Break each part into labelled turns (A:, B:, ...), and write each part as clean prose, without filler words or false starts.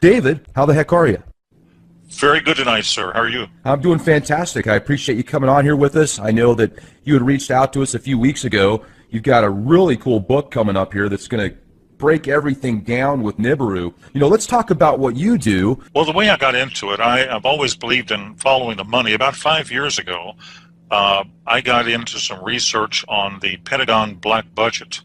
A: David, how the heck are you?
B: Very good tonight, sir. How are you?
A: I'm doing fantastic. I appreciate you coming on here with us. I know that you had reached out to us a few weeks ago. You've got a really cool book coming up here that's going to break everything down with Nibiru. Let's talk about what you do.
B: Well, the way I got into it, I've always believed in following the money. About 5 years ago, I got into some research on the Pentagon black budget.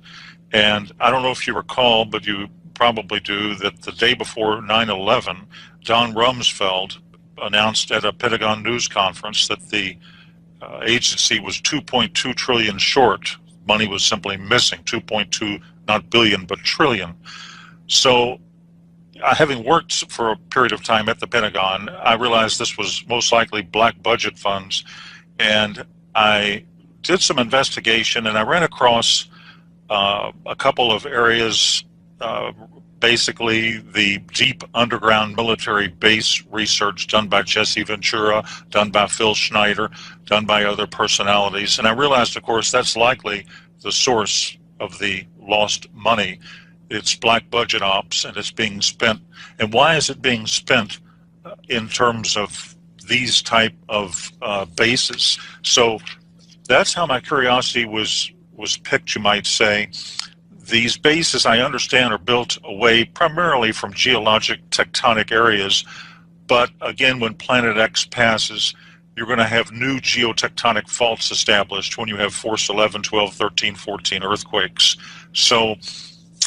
B: And I don't know if you recall, but you probably do, that the day before 9/11, Don Rumsfeld announced at a Pentagon news conference that the agency was 2.2 trillion short. Money was simply missing, 2.2, not billion, but trillion. So having worked for a period of time at the Pentagon, I realized this was most likely black budget funds. And I did some investigation, and I ran across a couple of areas, basically the deep underground military base research done by Jesse Ventura, done by Phil Schneider, done by other personalities. And I realized, of course, that's likely the source of the lost money. It's black budget ops, and it's being spent. And why is it being spent in terms of these type of bases? So that's how my curiosity was picked, you might say. These bases, I understand, are built away primarily from geologic tectonic areas, but again, when Planet X passes, you're going to have new geotectonic faults established when you have force 11, 12, 13, 14 earthquakes. So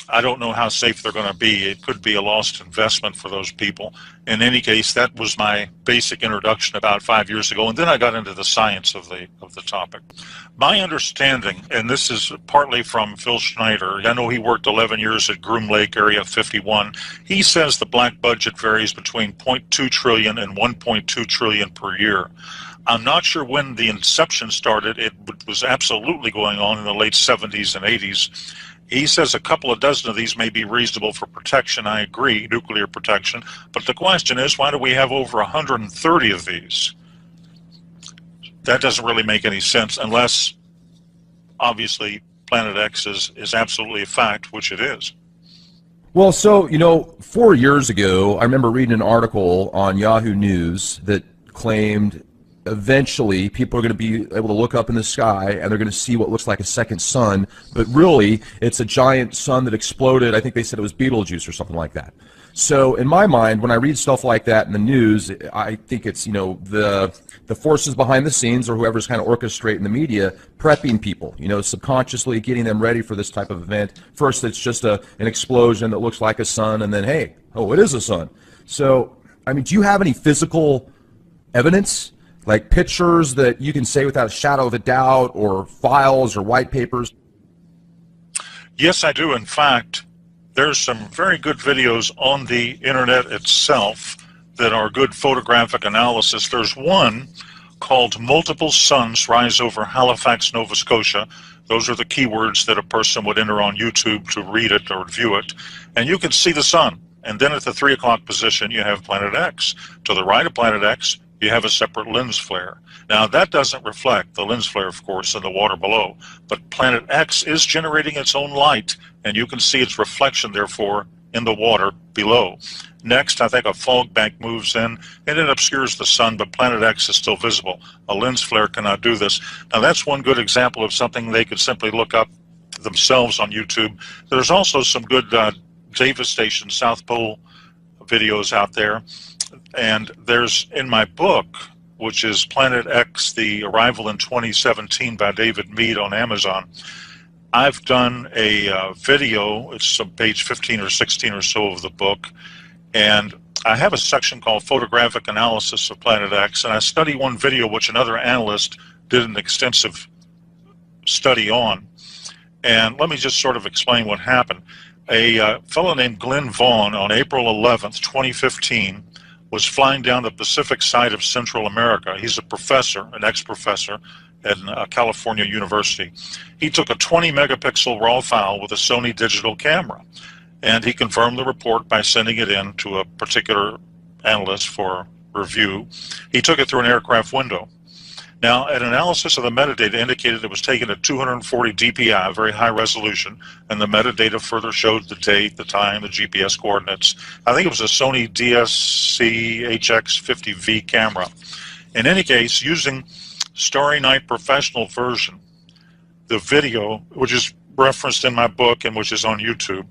B: I don't know how safe they're going to be. It could be a lost investment for those people. In any case, that was my basic introduction about 5 years ago, and then I got into the science of the topic. My understanding, and this is partly from Phil Schneider, I know he worked 11 years at Groom Lake Area 51. He says the black budget varies between 0.2 trillion and 1.2 trillion per year. I'm not sure when the inception started. It was absolutely going on in the late 70s and 80s. He says a couple of dozen of these may be reasonable for protection. I agree, nuclear protection. But the question is, why do we have over 130 of these? That doesn't really make any sense unless, obviously, Planet X is absolutely a fact, which it is.
A: Well, so, 4 years ago, I remember reading an article on Yahoo News that claimed eventually people are going to be able to look up in the sky and they're going to see what looks like a second sun, but really it's a giant sun that exploded. I think they said it was Betelgeuse or something like that. So in my mind, when I read stuff like that in the news, I think it's, the forces behind the scenes or whoever's kind of orchestrating the media prepping people, subconsciously getting them ready for this type of event. First, it's just an explosion that looks like a sun, and then, hey, oh, it is a sun. So, do you have any physical evidence, like pictures that you can say without a shadow of a doubt, or files or white papers?
B: Yes, I do. In fact, there's some very good videos on the internet itself that are good photographic analysis. There's one called Multiple Suns Rise Over Halifax, Nova Scotia. Those are the keywords that a person would enter on YouTube to read it or view it. And you can see the sun. And then at the 3 o'clock position, you have Planet X. To the right of Planet X, you have a separate lens flare. Now, that doesn't reflect the lens flare, of course, in the water below, but Planet X is generating its own light, and you can see its reflection, therefore, in the water below. Next, I think a fog bank moves in, and it obscures the sun, but Planet X is still visible. A lens flare cannot do this. Now, that's one good example of something they could simply look up themselves on YouTube. There's also some good Davis Station South Pole videos out there. And there's, in my book, which is Planet X, The Arrival in 2017 by David Mead on Amazon, I've done a video. It's on page 15 or 16 or so of the book, and I have a section called Photographic Analysis of Planet X, and I study one video which another analyst did an extensive study on. And let me just sort of explain what happened. A fellow named Glenn Vaughn on April 11th, 2015, was flying down the Pacific side of Central America. He's a professor, an ex-professor at California University. He took a 20 megapixel raw file with a Sony digital camera, and he confirmed the report by sending it in to a particular analyst for review. He took it through an aircraft window. Now, an analysis of the metadata indicated it was taken at 240 dpi, very high resolution, and the metadata further showed the date, the time, the GPS coordinates. I think it was a Sony DSC HX50V camera. In any case, using Starry Night Professional version, the video, which is referenced in my book and which is on YouTube,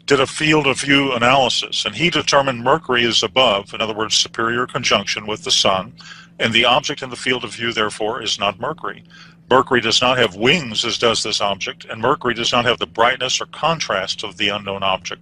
B: did a field of view analysis, and he determined Mercury is above, in other words, superior conjunction with the Sun, and the object in the field of view, therefore, is not Mercury. Mercury does not have wings, as does this object, and Mercury does not have the brightness or contrast of the unknown object.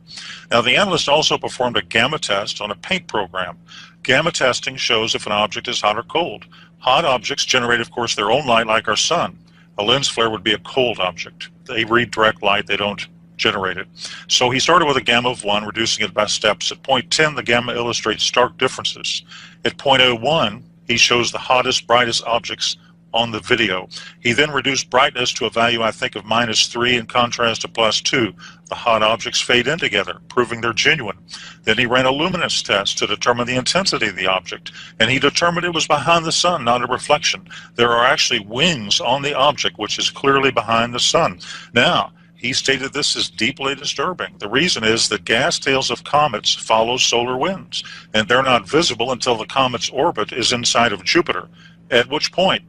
B: Now, the analyst also performed a gamma test on a paint program. Gamma testing shows if an object is hot or cold. Hot objects generate, of course, their own light like our Sun. A lens flare would be a cold object. They read direct light, they don't generate it. So he started with a gamma of 1, reducing it by steps. At point 10, the gamma illustrates stark differences. At point 01, he shows the hottest, brightest objects on the video. He then reduced brightness to a value, I think, of -3 in contrast to +2. The hot objects fade in together, proving they're genuine. Then he ran a luminance test to determine the intensity of the object, and he determined it was behind the Sun, not a reflection. There are actually wings on the object, which is clearly behind the Sun. Now, he stated this is deeply disturbing. The reason is that gas tails of comets follow solar winds, and they're not visible until the comet's orbit is inside of Jupiter, at which point,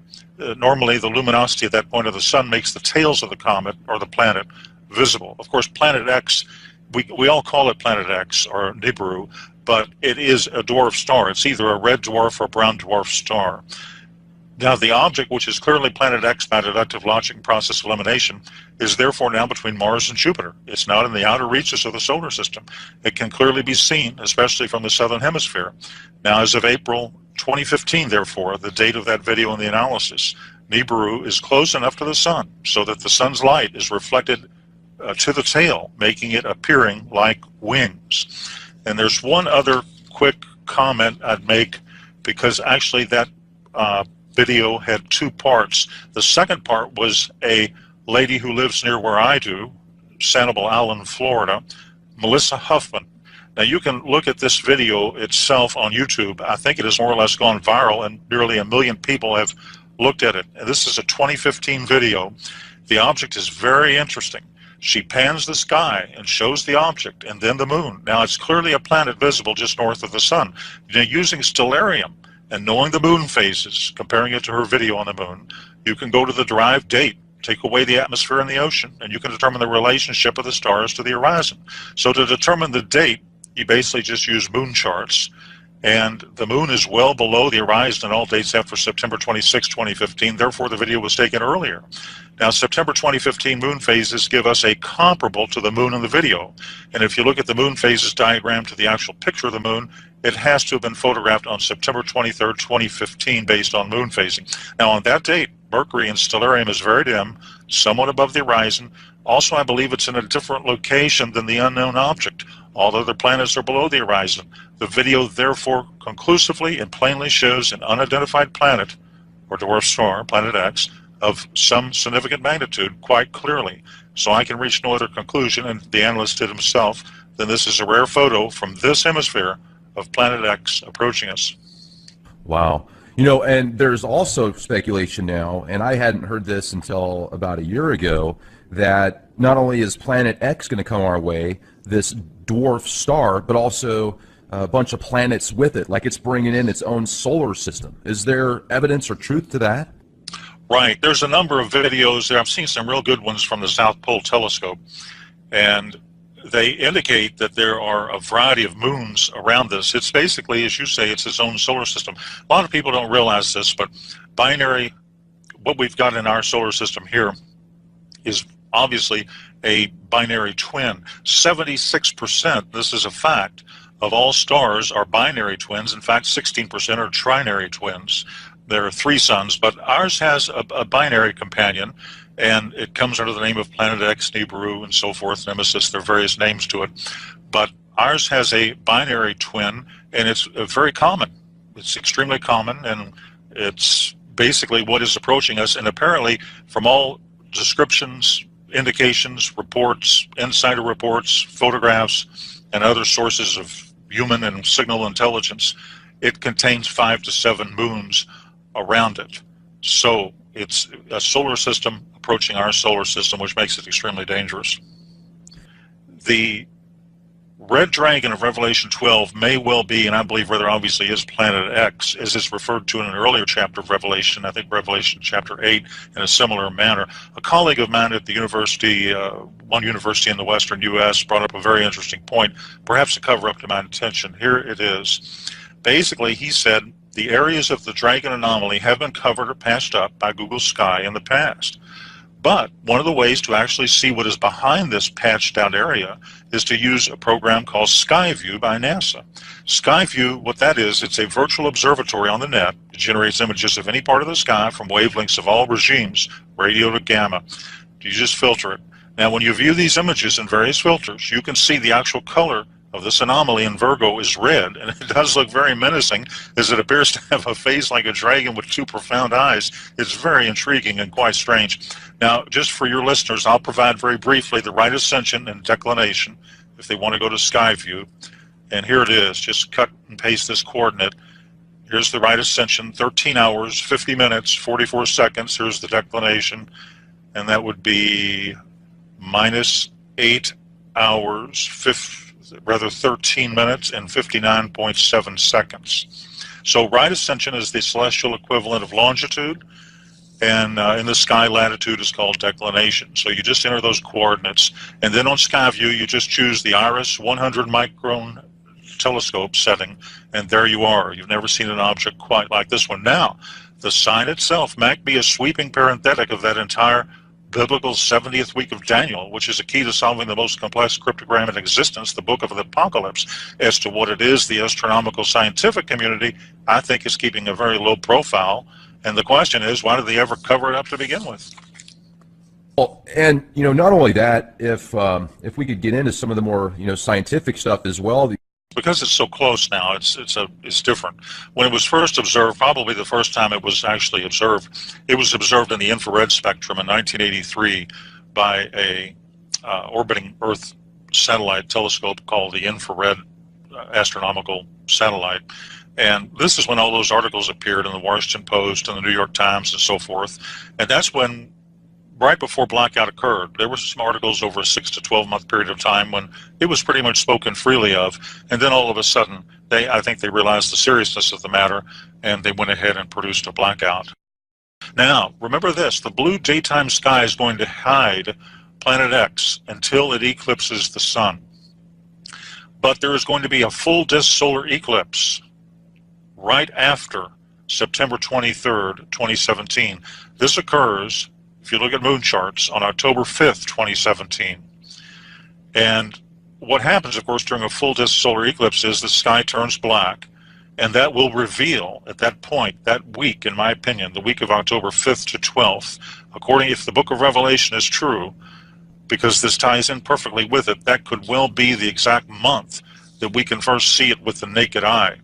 B: normally the luminosity at that point of the Sun makes the tails of the comet or the planet visible. Of course, Planet X, we all call it Planet X or Nibiru, but it is a dwarf star. It's either a red dwarf or a brown dwarf star. Now, the object, which is clearly Planet X by deductive logic and process of elimination, is therefore now between Mars and Jupiter. It's not in the outer reaches of the solar system. It can clearly be seen, especially from the southern hemisphere. Now, as of April 2015, therefore, the date of that video and the analysis, Nibiru is close enough to the Sun so that the Sun's light is reflected to the tail, making it appearing like wings. And there's one other quick comment I'd make, because actually that video had 2 parts. The second part was a lady who lives near where I do, Sanibel Island, Florida, Melissa Huffman. Now, you can look at this video itself on YouTube. I think it has more or less gone viral, and nearly 1 million people have looked at it. And this is a 2015 video. The object is very interesting. She pans the sky and shows the object and then the moon. Now, it's clearly a planet visible just north of the Sun. Now, using stellarium and knowing the moon phases, comparing it to her video on the moon, you can go to the derived date, take away the atmosphere and the ocean, and you can determine the relationship of the stars to the horizon. So to determine the date, you basically just use moon charts, and the moon is well below the horizon in all dates after September 26, 2015. Therefore, the video was taken earlier. Now, September 2015 moon phases give us a comparable to the moon in the video. And if you look at the moon phases diagram to the actual picture of the moon, it has to have been photographed on September 23, 2015, based on moon phasing. Now, on that date, Mercury in stellarium is very dim, somewhat above the horizon. Also, I believe it's in a different location than the unknown object. All other planets are below the horizon. The video, therefore, conclusively and plainly shows an unidentified planet, or dwarf star, Planet X, of some significant magnitude quite clearly. So I can reach no other conclusion, and the analyst did himself, than this is a rare photo from this hemisphere of Planet X approaching us.
A: Wow. You know, and there's also speculation now, and I hadn't heard this until about a year ago, that not only is Planet X going to come our way, this dwarf star, but also a bunch of planets with it, like it's bringing in its own solar system. Is there evidence or truth to that?
B: Right. There's a number of videos there. I've seen some real good ones from the South Pole Telescope, and they indicate that there are a variety of moons around this. It's basically, as you say, it's its own solar system. A lot of people don't realize this, but binary, what we've got in our solar system here is obviously a binary twin. 76%, this is a fact, of all stars are binary twins. In fact, 16% are trinary twins. There are 3 suns, but ours has a binary companion, and it comes under the name of Planet X, Nibiru, and so forth, Nemesis. There are various names to it. But ours has a binary twin, and it's very common. It's extremely common, and it's basically what is approaching us. And apparently, from all descriptions, indications, reports, insider reports, photographs, and other sources of human and signal intelligence, it contains 5 to 7 moons around it. So it's a solar system approaching our solar system, which makes it extremely dangerous. The red dragon of Revelation 12 may well be, and I believe rather obviously is, Planet X, as is referred to in an earlier chapter of Revelation, I think Revelation chapter 8, in a similar manner. A colleague of mine at the university, one university in the western U.S., brought up a very interesting point, perhaps to cover up to my intention. Here it is. Basically, he said the areas of the dragon anomaly have been covered or patched up by Google Sky in the past. But one of the ways to actually see what is behind this patched out area is to use a program called Skyview by NASA. Skyview, what that is, it's a virtual observatory on the net. It generates images of any part of the sky from wavelengths of all regimes, radio to gamma. You just filter it. Now, when you view these images in various filters, you can see the actual color of this anomaly in Virgo is red, and it does look very menacing, as it appears to have a face like a dragon with two profound eyes. It's very intriguing and quite strange. Now, just for your listeners, I'll provide very briefly the right ascension and declination if they want to go to Skyview. And here it is. Just cut and paste this coordinate. Here's the right ascension, 13 hours, 50 minutes, 44 seconds. Here's the declination, and that would be minus 8 hours, 13 minutes and 59.7 seconds. So right ascension is the celestial equivalent of longitude, and in the sky latitude is called declination. So you just enter those coordinates, and then on Skyview you just choose the Iris 100 micron telescope setting, and there you are. You've never seen an object quite like this one. Now, the sign itself might be a sweeping parenthetic of that entire biblical 70th week of Daniel, which is a key to solving the most complex cryptogram in existence, the book of the Apocalypse. As to what it is, the astronomical scientific community, I think, is keeping a very low profile. And the question is, why did they ever cover it up to begin with?
A: Well, and not only that, if we could get into some of the more scientific stuff as well.
B: Because it's so close now, it's different. When it was first observed, probably the first time it was actually observed, it was observed in the infrared spectrum in 1983 by a orbiting Earth satellite telescope called the Infrared Astronomical Satellite. And this is when all those articles appeared in the Washington Post and the New York Times and so forth. And that's when, right before blackout occurred, there were some articles over a 6 to 12 month period of time when it was pretty much spoken freely of, and then all of a sudden I think they realized the seriousness of the matter, and they went ahead and produced a blackout. Now, remember this, the blue daytime sky is going to hide Planet X until it eclipses the sun. But there is going to be a full disk solar eclipse right after September 23rd, 2017. This occurs, if you look at moon charts, on October 5th, 2017. And what happens, of course, during a full disk solar eclipse is the sky turns black, and that will reveal at that point, that week, in my opinion, the week of October 5th to 12th, according, if the book of Revelation is true, because this ties in perfectly with it, that could well be the exact month that we can first see it with the naked eye.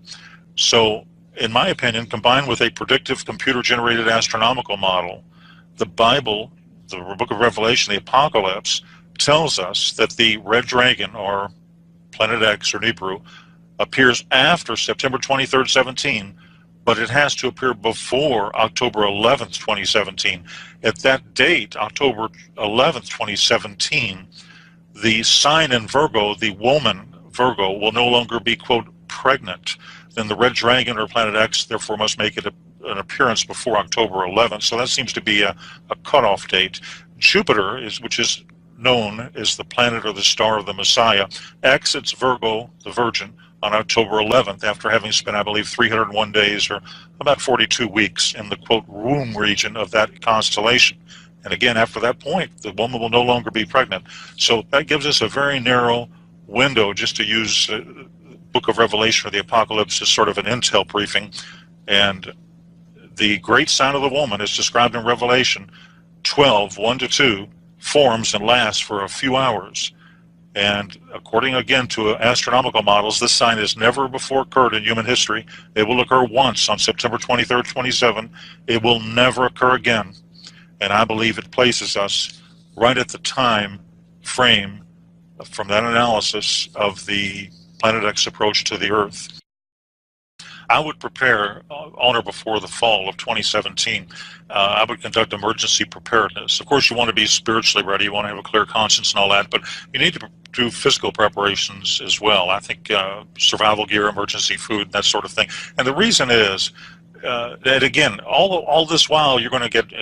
B: So, in my opinion, combined with a predictive computer-generated astronomical model, the Bible, the book of Revelation, the Apocalypse, tells us that the red dragon, or Planet X, or Nibiru, appears after September 23rd, 17, but it has to appear before October 11th, 2017. At that date, October 11th, 2017, the sign in Virgo, the woman Virgo, will no longer be, quote, pregnant. Then the red dragon, or Planet X, therefore must make it an appearance before October 11th. So that seems to be a cutoff date. Jupiter, which is known as the planet or the star of the Messiah, exits Virgo, the Virgin, on October 11th, after having spent, I believe, 301 days, or about 42 weeks, in the, quote, womb region of that constellation. And again, after that point, the woman will no longer be pregnant. So that gives us a very narrow window, just to use the book of Revelation or the Apocalypse as sort of an intel briefing. And the great sign of the woman, is described in Revelation 12, 1 to 2, forms and lasts for a few hours. And according, again, to astronomical models, this sign has never before occurred in human history. It will occur once on September 23rd, 27. It will never occur again. And I believe it places us right at the time frame from that analysis of the Planet X approach to the Earth. I would prepare on or before the fall of 2017. I would conduct emergency preparedness. Of course, you want to be spiritually ready. You want to have a clear conscience and all that, but you need to do physical preparations as well. I think survival gear, emergency food, that sort of thing. And the reason is that, again, all this while you're going to get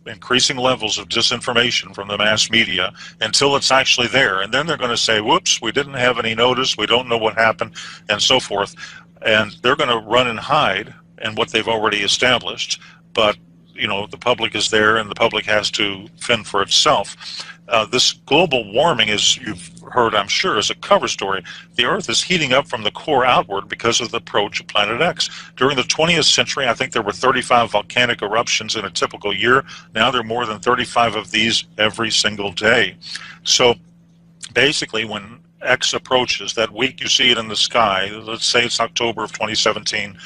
B: increasing levels of disinformation from the mass media until it's actually there. And then they're going to say, whoops, we didn't have any notice, we don't know what happened, and so forth. And they're going to run and hide in what they've already established. But, you know, the public is there, and the public has to fend for itself. This global warming, as you've heard, I'm sure, is a cover story. The Earth is heating up from the core outward because of the approach of Planet X. During the 20th century, I think there were 35 volcanic eruptions in a typical year. Now there are more than 35 of these every single day. So basically, when X approaches, that week you see it in the sky, let's say it's October of 2017,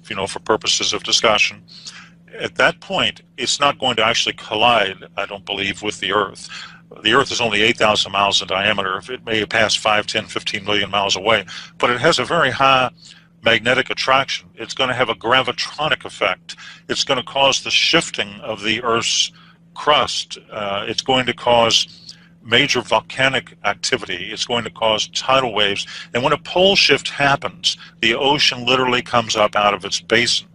B: you know, for purposes of discussion, at that point, it's not going to actually collide, I don't believe, with the Earth. The Earth is only 8,000 miles in diameter. It may pass 5, 10, 15 million miles away, but it has a very high magnetic attraction. It's going to have a gravitronic effect. It's going to cause the shifting of the Earth's crust. It's going to cause major volcanic activity. It's going to cause tidal waves. And when a pole shift happens, the ocean literally comes up out of its basin.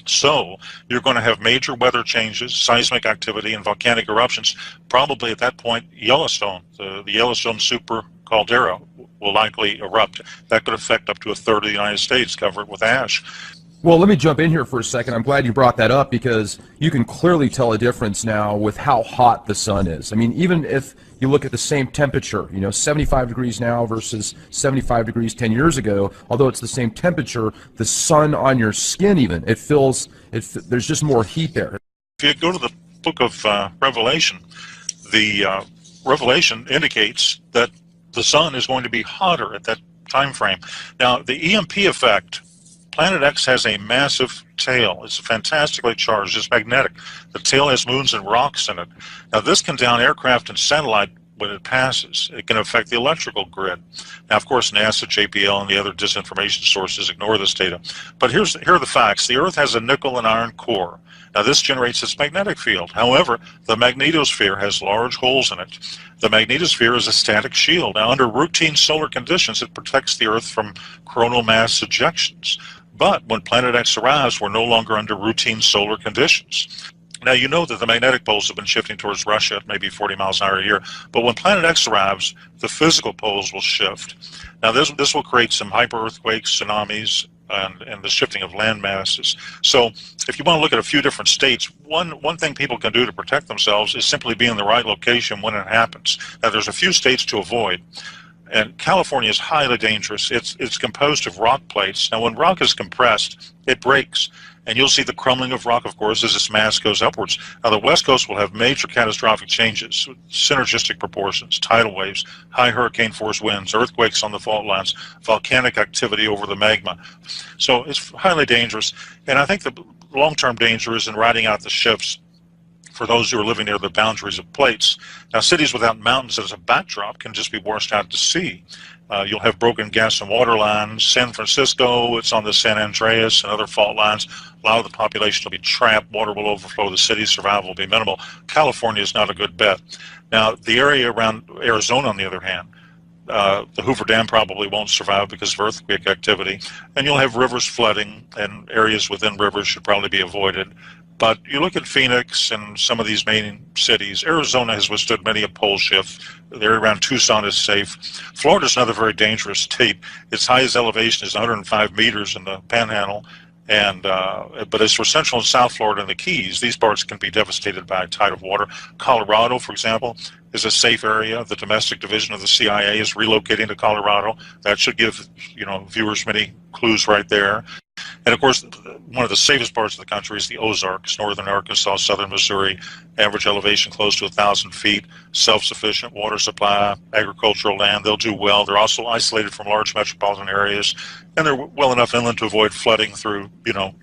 B: So you're going to have major weather changes, seismic activity, and volcanic eruptions. Probably at that point, Yellowstone, the Yellowstone super caldera, will likely erupt. That could affect up to a third of the United States, cover it with ash.
A: Well, let me jump in here for a second. I'm glad you brought that up, because you can clearly tell a difference now with how hot the sun is. I mean, even if you look at the same temperature, you know, 75 degrees now versus 75 degrees 10 years ago, although it's the same temperature, the sun on your skin even, there's just more heat there.
B: If you go to the book of Revelation, the Revelation indicates that the sun is going to be hotter at that time frame. Now, the EMP effect, Planet X has a massive tail. It's fantastically charged. It's magnetic. The tail has moons and rocks in it. Now, this can down aircraft and satellite when it passes. It can affect the electrical grid. Now, of course, NASA, JPL, and the other disinformation sources ignore this data. But here are the facts. The Earth has a nickel and iron core. Now, this generates its magnetic field. However, the magnetosphere has large holes in it. The magnetosphere is a static shield. Now, under routine solar conditions, it protects the Earth from coronal mass ejections. But when Planet X arrives, we're no longer under routine solar conditions. Now, you know that the magnetic poles have been shifting towards Russia at maybe 40 miles an hour a year. But when Planet X arrives, the physical poles will shift. Now, this will create some hyper-earthquakes, tsunamis, and the shifting of land masses. So if you want to look at a few different states, one thing people can do to protect themselves is simply be in the right location when it happens. Now, there's a few states to avoid. And California is highly dangerous. It's composed of rock plates. Now, when rock is compressed, it breaks. And you'll see the crumbling of rock, of course, as its mass goes upwards. Now, the West Coast will have major catastrophic changes, synergistic proportions, tidal waves, high hurricane force winds, earthquakes on the fault lines, volcanic activity over the magma. So it's highly dangerous. And I think the long-term danger is in riding out the shifts for those who are living near the boundaries of plates. Now, cities without mountains as a backdrop can just be washed out to sea. You'll have broken gas and water lines. San Francisco, it's on the San Andreas and other fault lines. A lot of the population will be trapped. Water will overflow the city. Survival will be minimal. California is not a good bet. Now, the area around Arizona, on the other hand, the Hoover Dam probably won't survive because of earthquake activity. And you'll have rivers flooding, and areas within rivers should probably be avoided. But you look at Phoenix and some of these main cities. Arizona has withstood many a pole shift. The area around Tucson is safe. Florida is another very dangerous state. Its highest elevation is 105 meters in the Panhandle. But as for Central and South Florida and the Keys, these parts can be devastated by a tide of water. Colorado, for example, is a safe area. The domestic division of the CIA is relocating to Colorado. That should give viewers many clues right there. And of course, one of the safest parts of the country is the Ozarks, northern Arkansas, southern Missouri, average elevation close to 1,000 feet, self-sufficient water supply, agricultural land. They'll do well. They're also isolated from large metropolitan areas, and they're well enough inland to avoid flooding through,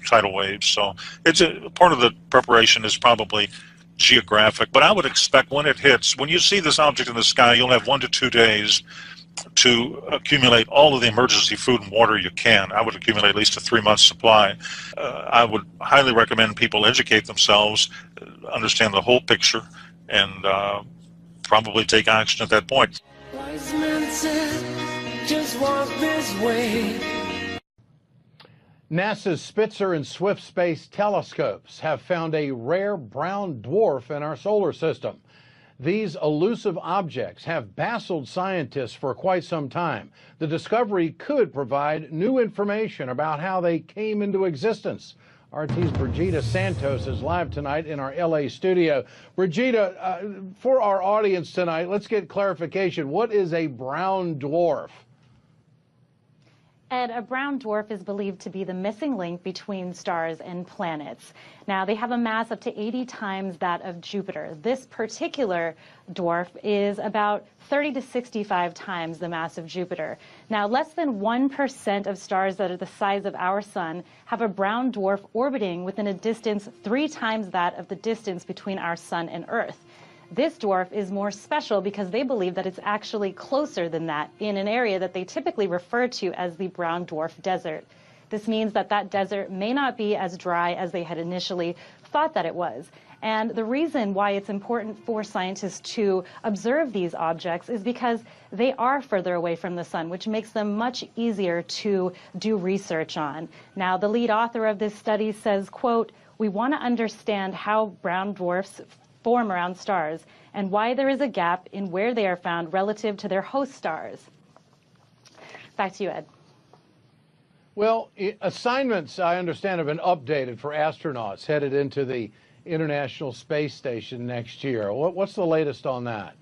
B: tidal waves. So it's part of the preparation is probably geographic, but I would expect when it hits, when you see this object in the sky, you'll have 1 to 2 days to accumulate all of the emergency food and water you can. I would accumulate at least a 3-month supply. I would highly recommend people educate themselves, understand the whole picture, and probably take action at that point.
C: Wise men said, just walk this way.
D: NASA's Spitzer and Swift space telescopes have found a rare brown dwarf in our solar system. These elusive objects have baffled scientists for quite some time. The discovery could provide new information about how they came into existence. RT's Brigida Santos is live tonight in our LA studio. Brigida, for our audience tonight, let's get clarification. What is a brown dwarf?
E: Ed, a brown dwarf is believed to be the missing link between stars and planets. Now, they have a mass up to 80 times that of Jupiter. This particular dwarf is about 30 to 65 times the mass of Jupiter. Now, less than 1% of stars that are the size of our sun have a brown dwarf orbiting within a distance 3 times that of the distance between our sun and Earth. This dwarf is more special because they believe that it's actually closer than that in an area that they typically refer to as the brown dwarf desert. This means that that desert may not be as dry as they had initially thought that it was. And the reason why it's important for scientists to observe these objects is because they are further away from the sun, which makes them much easier to do research on. Now, the lead author of this study says, quote, "We want to understand how brown dwarfs form around stars and why there is a gap in where they are found relative to their host stars." Back to you, Ed.
D: Well, assignments, I understand, have been updated for astronauts headed into the International Space Station next year. What's the latest on that?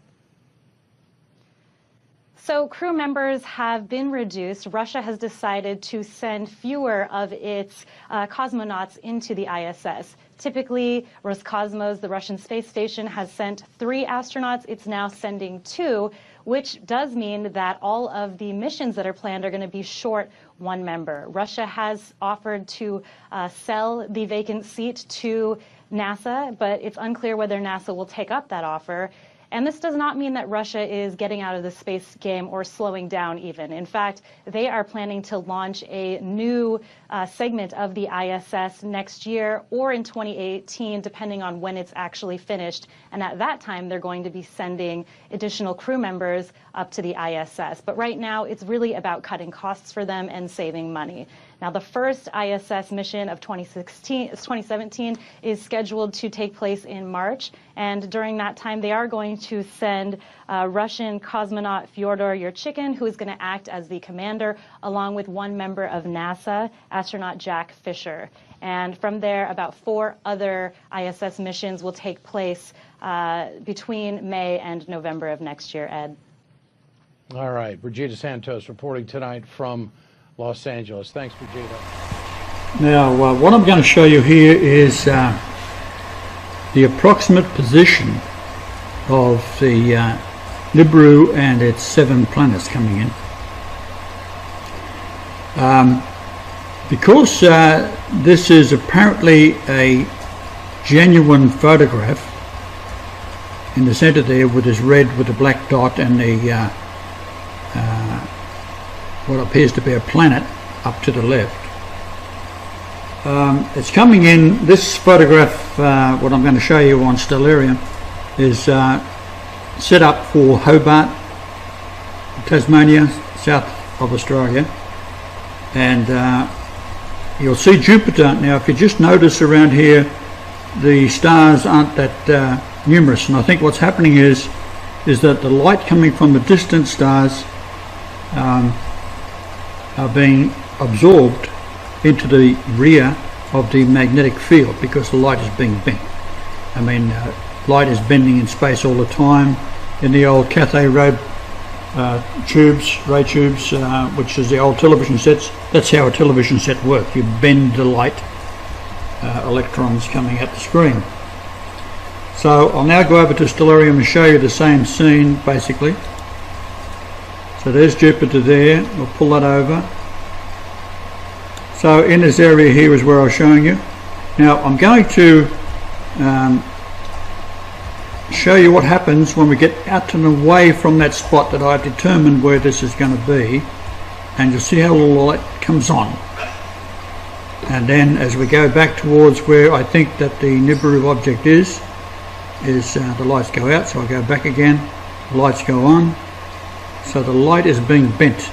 E: So crew members have been reduced. Russia has decided to send fewer of its cosmonauts into the ISS. Typically, Roscosmos, the Russian space station, has sent 3 astronauts. It's now sending 2, which does mean that all of the missions that are planned are going to be short 1 member. Russia has offered to sell the vacant seat to NASA, but it's unclear whether NASA will take up that offer. And this does not mean that Russia is getting out of the space game or slowing down even. In fact, they are planning to launch a new segment of the ISS next year or in 2018, depending on when it's actually finished. And at that time, they're going to be sending additional crew members up to the ISS. But right now, it's really about cutting costs for them and saving money. Now, the first ISS mission of 2017 is scheduled to take place in March, and during that time, they are going to send Russian cosmonaut Fyodor Yurchikhin, who is going to act as the commander, along with 1 member of NASA, astronaut Jack Fisher. And from there, about 4 other ISS missions will take place between May and November of next year, Ed.
D: All right, Brigida Santos reporting tonight from Los Angeles. Thanks, Brigida.
F: Now, what I'm going to show you here is the approximate position of the Nibiru and its 7 planets coming in. Because this is apparently a genuine photograph, in the center there with this red with the black dot and the what appears to be a planet up to the left. It's coming in, this photograph, what I'm going to show you on Stellarium, is set up for Hobart, Tasmania, south of Australia. And you'll see Jupiter. Now, if you just notice around here, the stars aren't that numerous. And I think what's happening is that the light coming from the distant stars are being absorbed into the rear of the magnetic field because the light is being bent. I mean, light is bending in space all the time. In the old Cathay ray tubes, which is the old television sets, that's how a television set works. You bend the light electrons coming at the screen. So I'll now go over to Stellarium and show you the same scene, basically. So there's Jupiter there. We'll pull that over. So in this area here is where I was showing you. Now I'm going to show you what happens when we get out and away from that spot that I've determined where this is going to be, and you'll see how the light comes on. And then as we go back towards where I think that the Nibiru object is the lights go out, so I go back again, the lights go on, so the light is being bent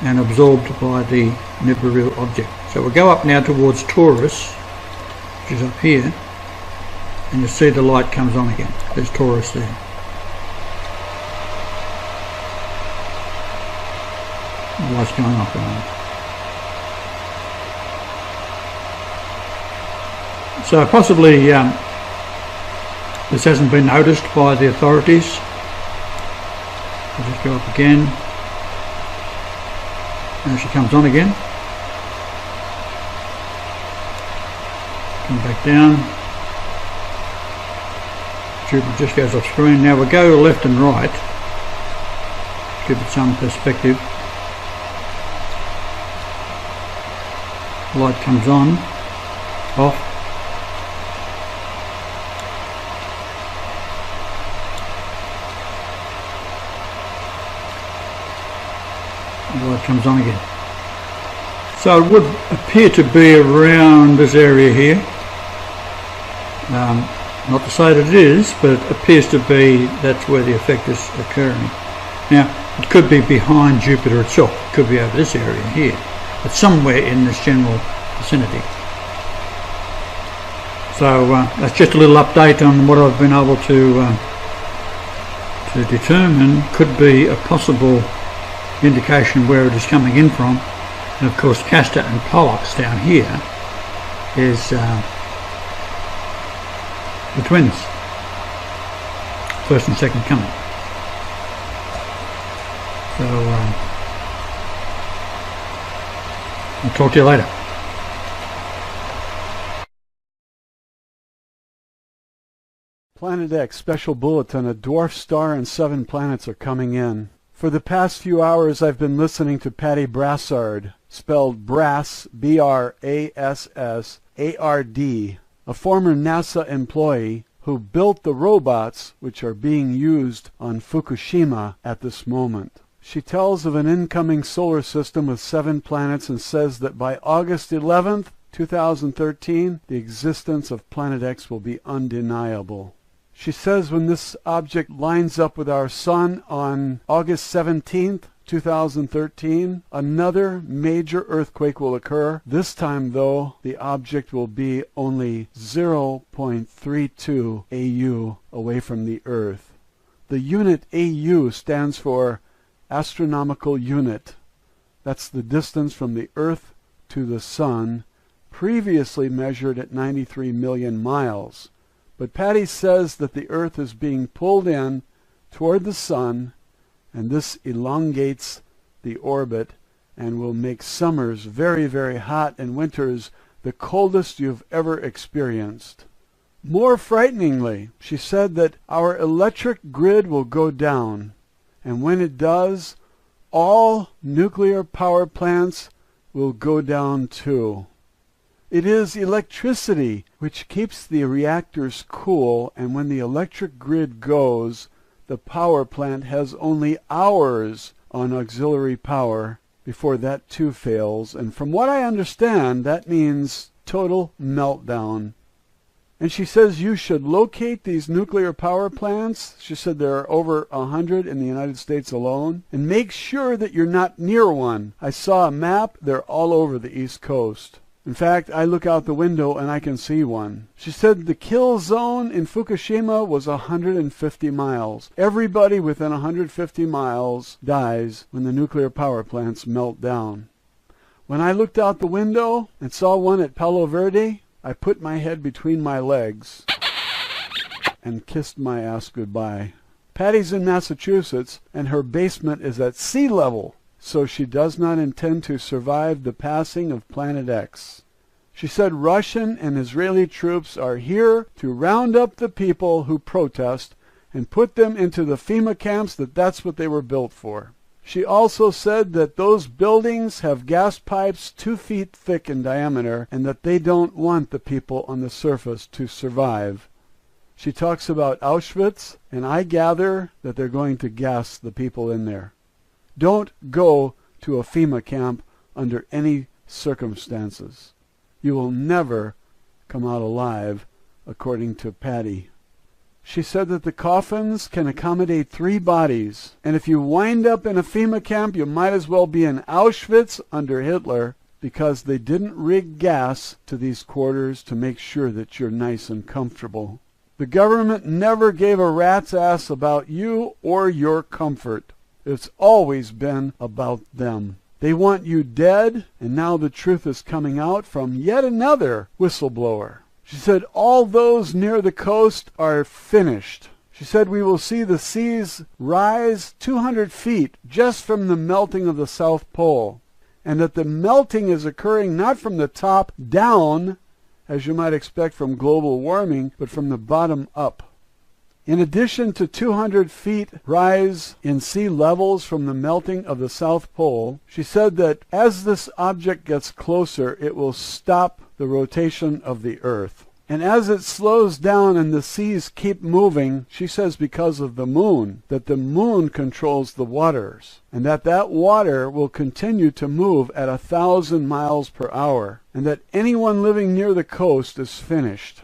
F: and absorbed by the Nibiru object. So we'll go up now towards Taurus, which is up here, and you'll see the light comes on again. There's Taurus there. The light's going off and on. So possibly this hasn't been noticed by the authorities. I'll just go up again. Now she comes on again. Come back down. Jupiter just goes off screen. Now we'll go left and right. Give it some perspective. Light comes on, off. The light comes on again. So it would appear to be around this area here. Not to say that it is, but it appears to be that's where the effect is occurring. Now, it could be behind Jupiter itself. It could be over this area here, but somewhere in this general vicinity. So that's just a little update on what I've been able to determine could be a possible indication where it is coming in from. And of course, Castor and Pollux down here is the twins, first and second coming. So I'll talk to you later.
G: Planet X special bulletin: a dwarf star and 7 planets are coming in. For the past few hours I've been listening to Patty Brassard, spelled Brass, B-R-A-S-S-A-R-D, a former NASA employee who built the robots which are being used on Fukushima at this moment. She tells of an incoming solar system with 7 planets and says that by August 11th, 2013, the existence of Planet X will be undeniable. She says when this object lines up with our Sun on August 17th, 2013, another major earthquake will occur. This time, though, the object will be only 0.32 AU away from the Earth. The unit AU stands for astronomical unit. That's the distance from the Earth to the Sun, previously measured at 93 million miles. But Patty says that the Earth is being pulled in toward the Sun, and this elongates the orbit and will make summers very, very hot and winters the coldest you've ever experienced. More frighteningly, she said that our electric grid will go down, and when it does, all nuclear power plants will go down too. It is electricity which keeps the reactors cool, and when the electric grid goes, the power plant has only hours on auxiliary power before that too fails, and from what I understand, that means total meltdown. And she says you should locate these nuclear power plants. She said there are over 100 in the United States alone, and make sure that you're not near one. I saw a map. They're all over the East Coast. In fact, I look out the window and I can see one. She said the kill zone in Fukushima was 150 miles. Everybody within 150 miles dies when the nuclear power plants melt down. When I looked out the window and saw one at Palo Verde, I put my head between my legs and kissed my ass goodbye. Patty's in Massachusetts, and her basement is at sea level, so she does not intend to survive the passing of Planet X. She said Russian and Israeli troops are here to round up the people who protest and put them into the FEMA camps, that's what they were built for. She also said that those buildings have gas pipes 2 feet thick in diameter and that they don't want the people on the surface to survive. She talks about Auschwitz, and I gather that they're going to gas the people in there. Don't go to a FEMA camp under any circumstances. You will never come out alive, according to Patty. She said that the coffins can accommodate 3 bodies, and if you wind up in a FEMA camp, you might as well be in Auschwitz under Hitler, because they didn't rig gas to these quarters to make sure that you're nice and comfortable. The government never gave a rat's ass about you or your comfort. It's always been about them. They want you dead, and now the truth is coming out from yet another whistleblower. She said all those near the coast are finished. She said we will see the seas rise 200 feet just from the melting of the South Pole, and that the melting is occurring not from the top down, as you might expect from global warming, but from the bottom up. In addition to 200 feet rise in sea levels from the melting of the South Pole, she said that as this object gets closer, it will stop the rotation of the Earth. And as it slows down and the seas keep moving, she says because of the moon, that the moon controls the waters, and that water will continue to move at 1,000 miles per hour, and that anyone living near the coast is finished.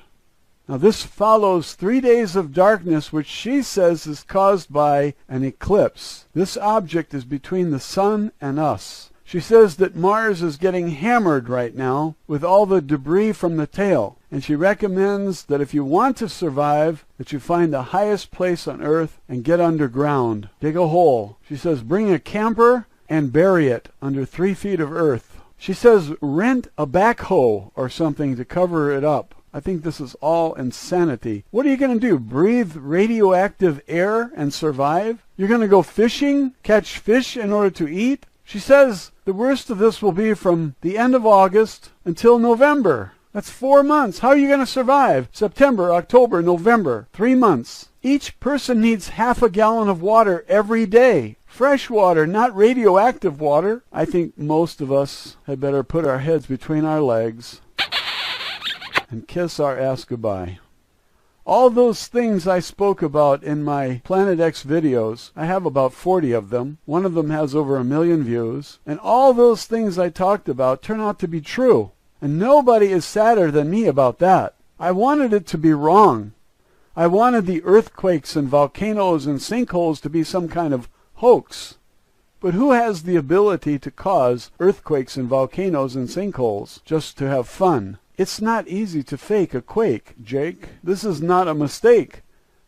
G: Now this follows 3 days of darkness, which she says is caused by an eclipse. This object is between the sun and us. She says that Mars is getting hammered right now with all the debris from the tail, and she recommends that if you want to survive, that you find the highest place on Earth and get underground. Dig a hole. She says bring a camper and bury it under 3 feet of earth. She says rent a backhoe or something to cover it up. I think this is all insanity. What are you going to do? Breathe radioactive air and survive? You're going to go fishing, catch fish in order to eat? She says the worst of this will be from the end of August until November. That's 4 months. How are you going to survive? September, October, November. 3 months. Each person needs half a gallon of water every day. Fresh water, not radioactive water. I think most of us had better put our heads between our legs and kiss our ass goodbye. All those things I spoke about in my Planet X videos, I have about 40 of them. One of them has over 1 million views. And all those things I talked about turn out to be true. And nobody is sadder than me about that. I wanted it to be wrong. I wanted the earthquakes and volcanoes and sinkholes to be some kind of hoax. But who has the ability to cause earthquakes and volcanoes and sinkholes just to have fun? It's not easy to fake a quake, Jake. This is not a mistake.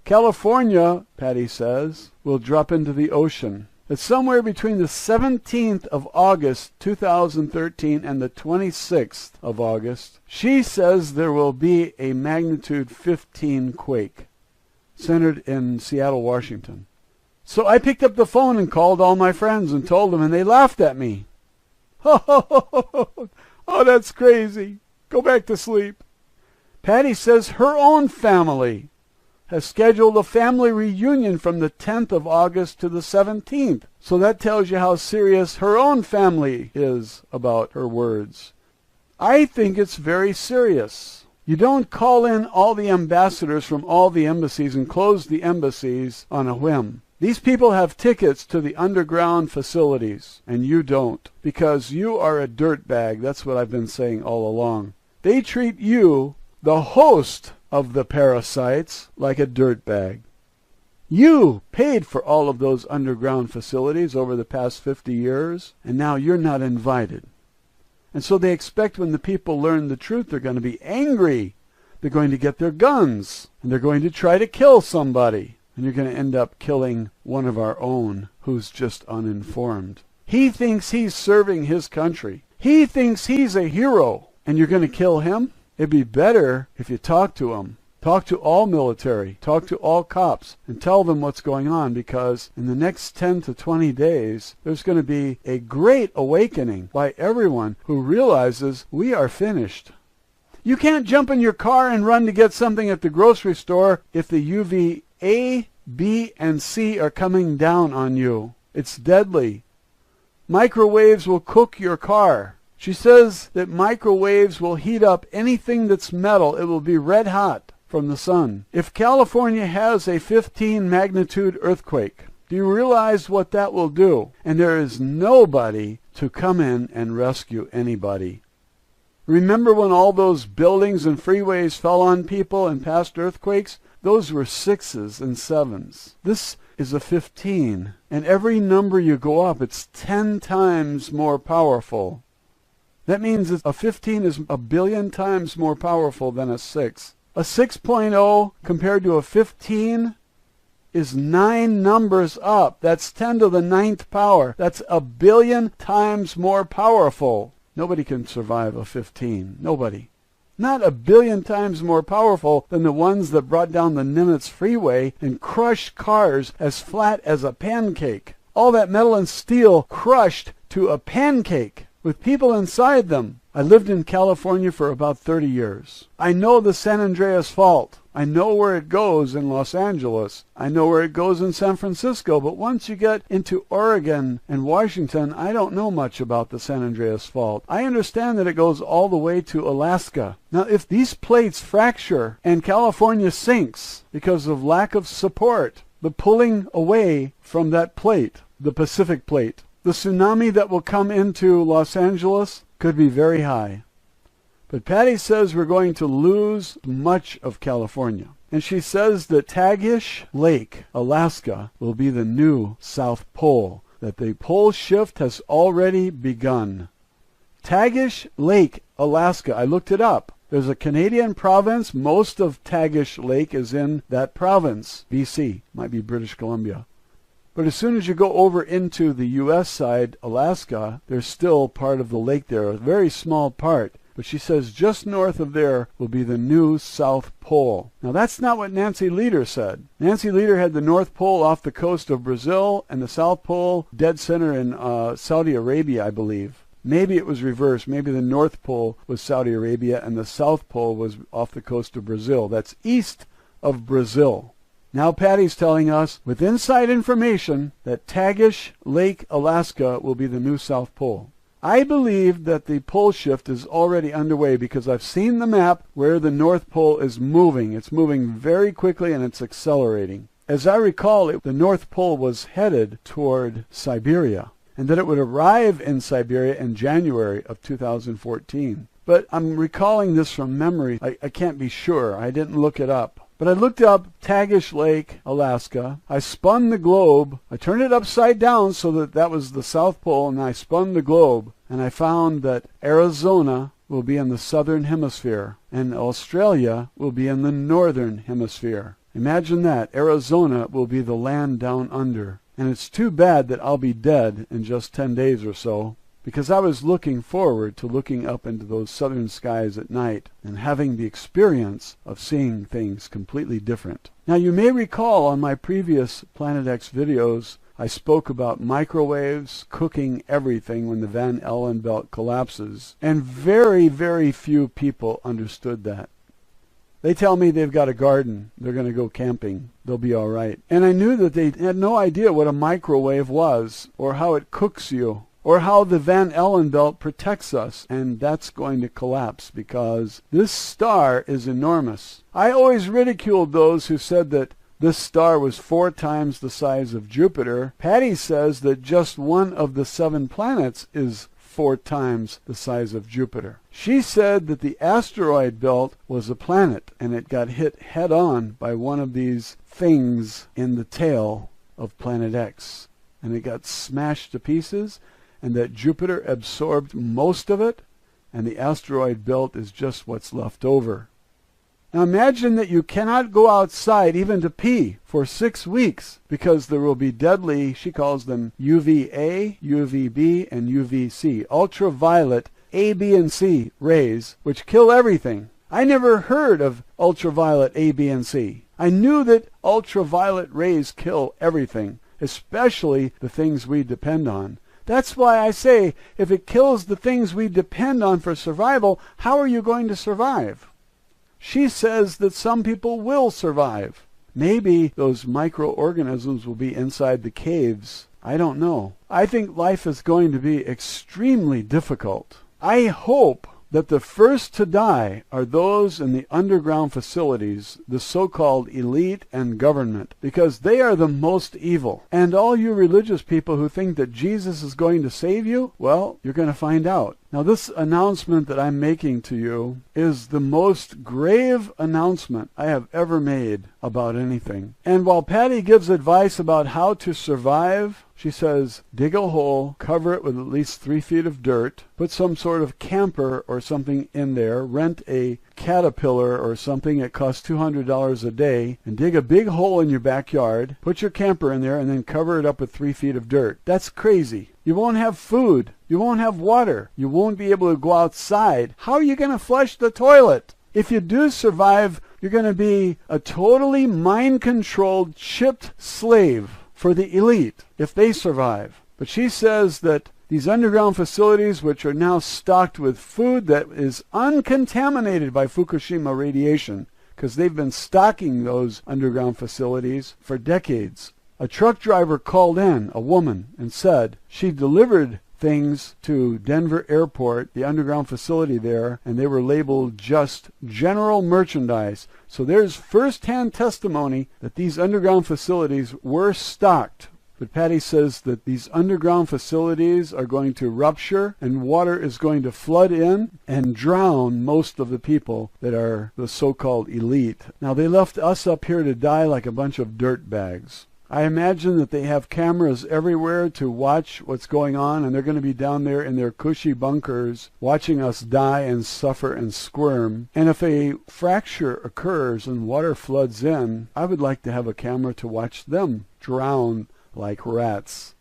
G: California, Patty says, will drop into the ocean. It's somewhere between the 17th of August, 2013, and the 26th of August. She says there will be a magnitude 15 quake centered in Seattle, Washington. So I picked up the phone and called all my friends and told them, and they laughed at me. Oh, that's crazy. Go back to sleep. Patty says her own family has scheduled a family reunion from the 10th of August to the 17th. So that tells you how serious her own family is about her words. I think it's very serious. You don't call in all the ambassadors from all the embassies and close the embassies on a whim. These people have tickets to the underground facilities, and you don't, because you are a dirtbag. That's what I've been saying all along. They treat you, the host of the parasites, like a dirtbag. You paid for all of those underground facilities over the past 50 years, and now you're not invited. And so they expect when the people learn the truth, they're going to be angry. They're going to get their guns, and they're going to try to kill somebody. And you're going to end up killing one of our own who's just uninformed. He thinks he's serving his country. He thinks he's a hero. And you're going to kill him? It'd be better if you talk to him. Talk to all military. Talk to all cops. And tell them what's going on, because in the next 10 to 20 days, there's going to be a great awakening by everyone who realizes we are finished. You can't jump in your car and run to get something at the grocery store if the UV A, B, and C are coming down on you. It's deadly. Microwaves will cook your car. She says that microwaves will heat up anything that's metal. It will be red hot from the sun. If California has a 15 magnitude earthquake, do you realize what that will do? And there is nobody to come in and rescue anybody. Remember when all those buildings and freeways fell on people in past earthquakes? Those were 6s and 7s. This is a 15, and every number you go up, it's 10 times more powerful. That means that a 15 is a billion times more powerful than a 6. A 6.0 compared to a 15 is 9 numbers up. That's 10 to the 9th power. That's a billion times more powerful. Nobody can survive a 15. Nobody. Not a billion times more powerful than the ones that brought down the Nimitz freeway and crushed cars as flat as a pancake. All that metal and steel crushed to a pancake with people inside them. I lived in California for about 30 years. I know the San Andreas Fault. I know where it goes in Los Angeles. I know where it goes in San Francisco. But once you get into Oregon and Washington, I don't know much about the San Andreas Fault. I understand that it goes all the way to Alaska. Now, if these plates fracture and California sinks because of lack of support, the pulling away from that plate, the Pacific plate, the tsunami that will come into Los Angeles could be very high. But Patty says we're going to lose much of California. And she says that Tagish Lake, Alaska, will be the new South Pole, that the pole shift has already begun. Tagish Lake, Alaska, I looked it up. There's a Canadian province. Most of Tagish Lake is in that province. BC, might be British Columbia. But as soon as you go over into the U.S. side, Alaska, there's still part of the lake there, a very small part. But she says just north of there will be the new South Pole. Now that's not what Nancy Lieder said. Nancy Lieder had the North Pole off the coast of Brazil and the South Pole dead center in Saudi Arabia, I believe. Maybe it was reversed. Maybe the North Pole was Saudi Arabia and the South Pole was off the coast of Brazil. That's east of Brazil. Now Patty's telling us, with inside information, that Tagish Lake, Alaska will be the new South Pole. I believe that the pole shift is already underway because I've seen the map where the North Pole is moving. It's moving very quickly and it's accelerating. As I recall, the North Pole was headed toward Siberia, and that it would arrive in Siberia in January of 2014. But I'm recalling this from memory. I can't be sure. I didn't look it up. But I looked up Tagish Lake, Alaska. I spun the globe. I turned it upside down so that that was the South Pole, and I spun the globe. And I found that Arizona will be in the southern hemisphere, and Australia will be in the northern hemisphere. Imagine that. Arizona will be the land down under. And it's too bad that I'll be dead in just 10 days or so, because I was looking forward to looking up into those southern skies at night and having the experience of seeing things completely different. Now you may recall on my previous Planet X videos I spoke about microwaves cooking everything when the Van Allen belt collapses, and very, very few people understood that. They tell me they've got a garden, they're going to go camping, they'll be all right. And I knew that they had no idea what a microwave was, or how it cooks you, or how the Van Allen belt protects us, and that's going to collapse because this star is enormous. I always ridiculed those who said that this star was 4 times the size of Jupiter. Patty says that just one of the 7 planets is 4 times the size of Jupiter. She said that the asteroid belt was a planet, and it got hit head-on by one of these things in the tail of Planet X, and it got smashed to pieces, and that Jupiter absorbed most of it, and the asteroid belt is just what's left over. Now imagine that you cannot go outside even to pee for 6 weeks because there will be deadly, she calls them UVA, UVB, and UVC, ultraviolet A, B, and C rays, which kill everything. I never heard of ultraviolet A, B, and C. I knew that ultraviolet rays kill everything, especially the things we depend on. That's why I say, if it kills the things we depend on for survival, how are you going to survive? She says that some people will survive. Maybe those microorganisms will be inside the caves. I don't know. I think life is going to be extremely difficult. I hope that the first to die are those in the underground facilities, the so-called elite and government, because they are the most evil. And all you religious people who think that Jesus is going to save you, well, you're going to find out. Now, this announcement that I'm making to you is the most grave announcement I have ever made about anything. And while Patty gives advice about how to survive, she says, dig a hole, cover it with at least 3 feet of dirt, put some sort of camper or something in there, rent a Caterpillar or something that costs $200 a day, and dig a big hole in your backyard, put your camper in there, and then cover it up with 3 feet of dirt. That's crazy. You won't have food. You won't have water. You won't be able to go outside. How are you going to flush the toilet? If you do survive, you're going to be a totally mind-controlled, chipped slave for the elite if they survive. But she says that these underground facilities, which are now stocked with food that is uncontaminated by Fukushima radiation, because they've been stocking those underground facilities for decades. A truck driver called in, a woman, and said she delivered things to Denver Airport, the underground facility there, and they were labeled just general merchandise. So there's first-hand testimony that these underground facilities were stocked. But Patty says that these underground facilities are going to rupture and water is going to flood in and drown most of the people that are the so-called elite. Now, they left us up here to die like a bunch of dirt bags. I imagine that they have cameras everywhere to watch what's going on, and they're going to be down there in their cushy bunkers watching us die and suffer and squirm. And if a fracture occurs and water floods in, I would like to have a camera to watch them drown like rats.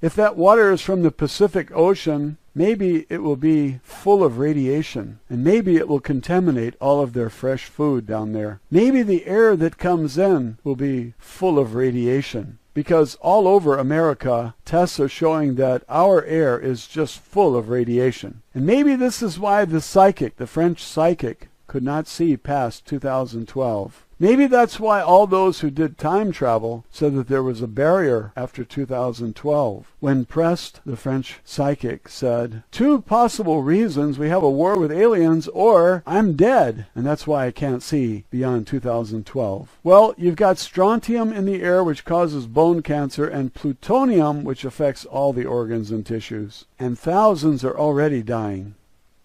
G: If that water is from the Pacific Ocean, maybe it will be full of radiation, and maybe it will contaminate all of their fresh food down there. Maybe the air that comes in will be full of radiation, because all over America, tests are showing that our air is just full of radiation. And maybe this is why the psychic, the French psychic, could not see past 2012. Maybe that's why all those who did time travel said that there was a barrier after 2012. When pressed, the French psychic said, 2 possible reasons: we have a war with aliens, or I'm dead, and that's why I can't see beyond 2012. Well, you've got strontium in the air, which causes bone cancer, and plutonium, which affects all the organs and tissues. And thousands are already dying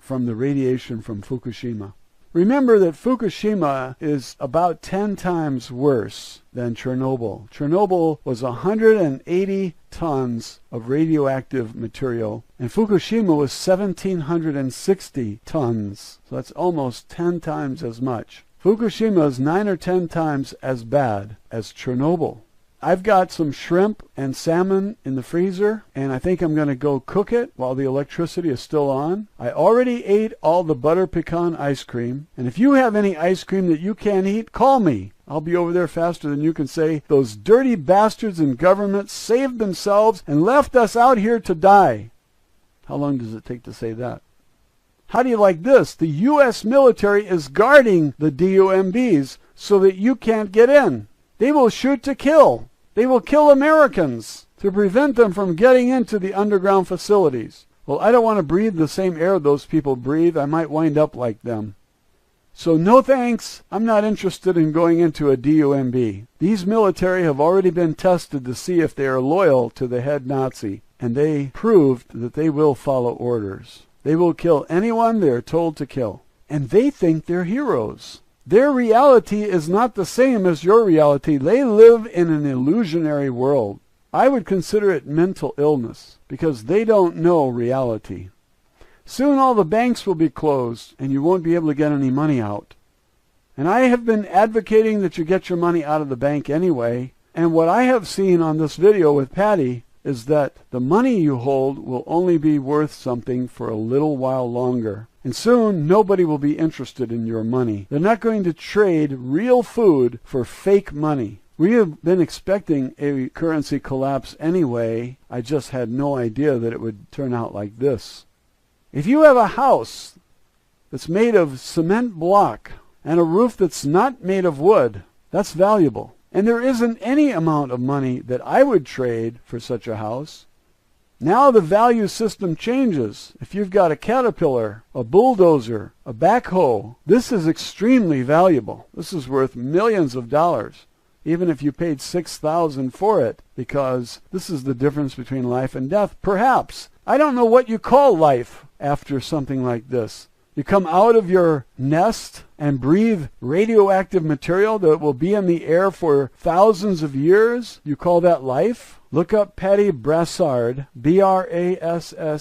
G: from the radiation from Fukushima. Remember that Fukushima is about 10 times worse than Chernobyl. Chernobyl was 180 tons of radioactive material, and Fukushima was 1,760 tons. So that's almost 10 times as much. Fukushima is 9 or 10 times as bad as Chernobyl. I've got some shrimp and salmon in the freezer, and I think I'm going to go cook it while the electricity is still on. I already ate all the butter pecan ice cream, and if you have any ice cream that you can't eat, call me. I'll be over there faster than you can say, those dirty bastards in government saved themselves and left us out here to die. How long does it take to say that? How do you like this? The U.S. military is guarding the DUMBs so that you can't get in. They will shoot to kill. They will kill Americans to prevent them from getting into the underground facilities. Well, I don't want to breathe the same air those people breathe. I might wind up like them. So no thanks. I'm not interested in going into a DUMB. These military have already been tested to see if they are loyal to the head Nazi, and they proved that they will follow orders. They will kill anyone they are told to kill. And they think they're heroes. Their reality is not the same as your reality. They live in an illusionary world. I would consider it mental illness, because they don't know reality. Soon all the banks will be closed, and you won't be able to get any money out. And I have been advocating that you get your money out of the bank anyway, and what I have seen on this video with Patty is that the money you hold will only be worth something for a little while longer. And soon, nobody will be interested in your money. They're not going to trade real food for fake money. We have been expecting a currency collapse anyway. I just had no idea that it would turn out like this. If you have a house that's made of cement block and a roof that's not made of wood, that's valuable. And there isn't any amount of money that I would trade for such a house. Now the value system changes. If you've got a caterpillar, a bulldozer, a backhoe, this is extremely valuable. This is worth millions of dollars, even if you paid $6,000 for it, because this is the difference between life and death. Perhaps. I don't know what you call life after something like this. You come out of your nest and breathe radioactive material that will be in the air for thousands of years. You call that life? Look up Patty Brassard, Brassard,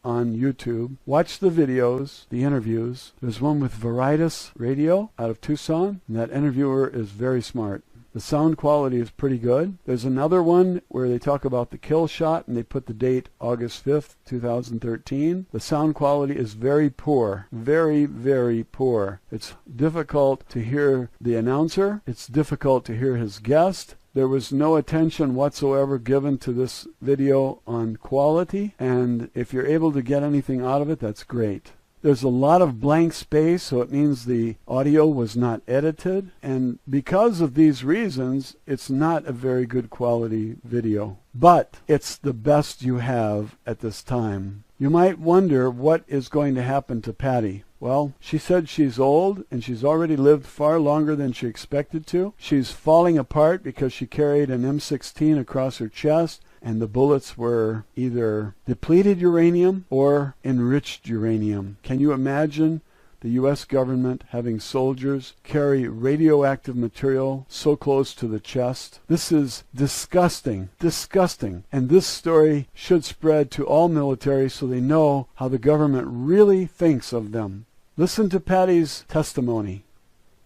G: on YouTube. Watch the videos, the interviews. There's one with Veritas Radio out of Tucson, and that interviewer is very smart. The sound quality is pretty good. There's another one where they talk about the kill shot, and they put the date August 5th, 2013. The sound quality is very poor. Very, very poor. It's difficult to hear the announcer. It's difficult to hear his guest. There was no attention whatsoever given to this video on quality, and if you're able to get anything out of it, that's great. There's a lot of blank space, so it means the audio was not edited, and because of these reasons, it's not a very good quality video. But it's the best you have at this time. You might wonder what is going to happen to Patty. Well, she said she's old, and she's already lived far longer than she expected to. She's falling apart because she carried an M16 across her chest, and the bullets were either depleted uranium or enriched uranium. Can you imagine the U.S. government having soldiers carry radioactive material so close to the chest? This is disgusting, disgusting. And this story should spread to all military so they know how the government really thinks of them. Listen to Patty's testimony.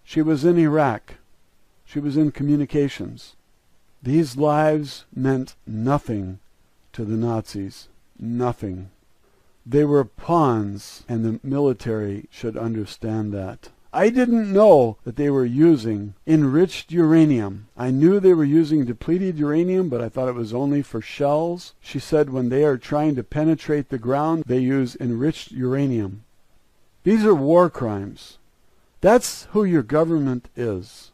G: She was in Iraq. She was in communications. These lives meant nothing to the Nazis. Nothing. They were pawns, and the military should understand that. I didn't know that they were using enriched uranium. I knew they were using depleted uranium, but I thought it was only for shells. She said when they are trying to penetrate the ground, they use enriched uranium. These are war crimes. That's who your government is.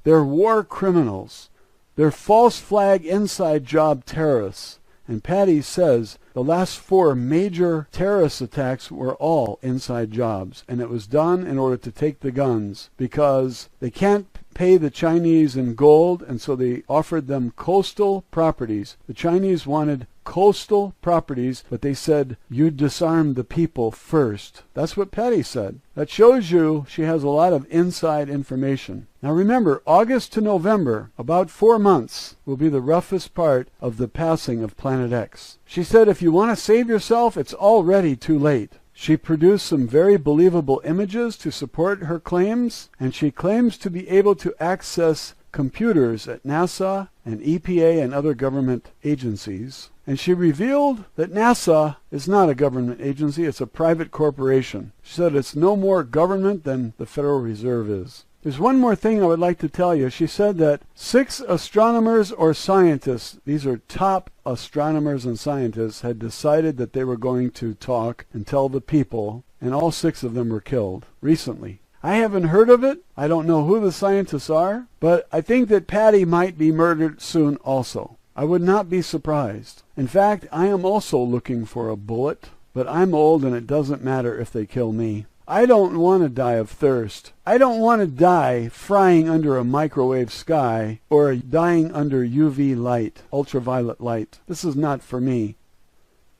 G: They're war criminals. They're false flag inside job terrorists. And Patty says the last 4 major terrorist attacks were all inside jobs. And it was done in order to take the guns because they can't pay the Chinese in gold, and so they offered them coastal properties. The Chinese wanted coastal properties, but they said, you disarm the people first. That's what Patty said. That shows you she has a lot of inside information. Now remember, August to November, about 4 months, will be the roughest part of the passing of Planet X. She said if you want to save yourself, it's already too late. She produced some very believable images to support her claims, and she claims to be able to access computers at NASA and EPA and other government agencies. And she revealed that NASA is not a government agency, it's a private corporation. She said it's no more government than the Federal Reserve is. There's one more thing I would like to tell you. She said that 6 astronomers or scientists, these are top astronomers and scientists, had decided that they were going to talk and tell the people, and all 6 of them were killed recently. I haven't heard of it. I don't know who the scientists are, but I think that Patty might be murdered soon also. I would not be surprised. In fact, I am also looking for a bullet, but I'm old and it doesn't matter if they kill me. I don't want to die of thirst. I don't want to die frying under a microwave sky or dying under UV light, ultraviolet light. This is not for me.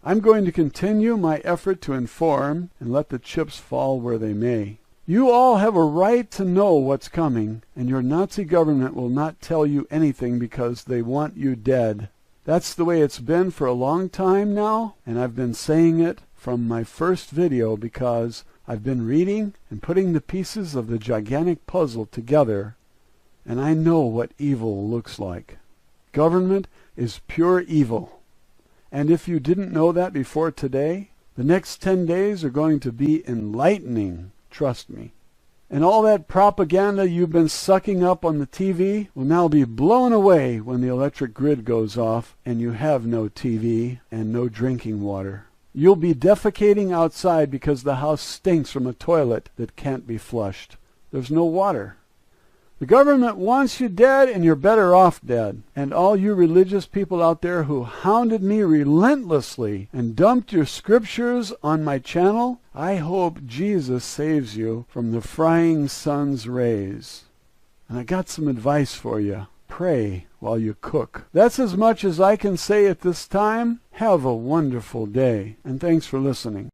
G: I'm going to continue my effort to inform and let the chips fall where they may. You all have a right to know what's coming, and your Nazi government will not tell you anything because they want you dead. That's the way it's been for a long time now, and I've been saying it from my first video because I've been reading and putting the pieces of the gigantic puzzle together, and I know what evil looks like. Government is pure evil. And if you didn't know that before today, the next 10 days are going to be enlightening. Trust me. And all that propaganda you've been sucking up on the TV will now be blown away when the electric grid goes off and you have no TV and no drinking water. You'll be defecating outside because the house stinks from a toilet that can't be flushed. There's no water. The government wants you dead, and you're better off dead. And all you religious people out there who hounded me relentlessly and dumped your scriptures on my channel, I hope Jesus saves you from the frying sun's rays. And I got some advice for you. Pray while you cook. That's as much as I can say at this time. Have a wonderful day, and thanks for listening.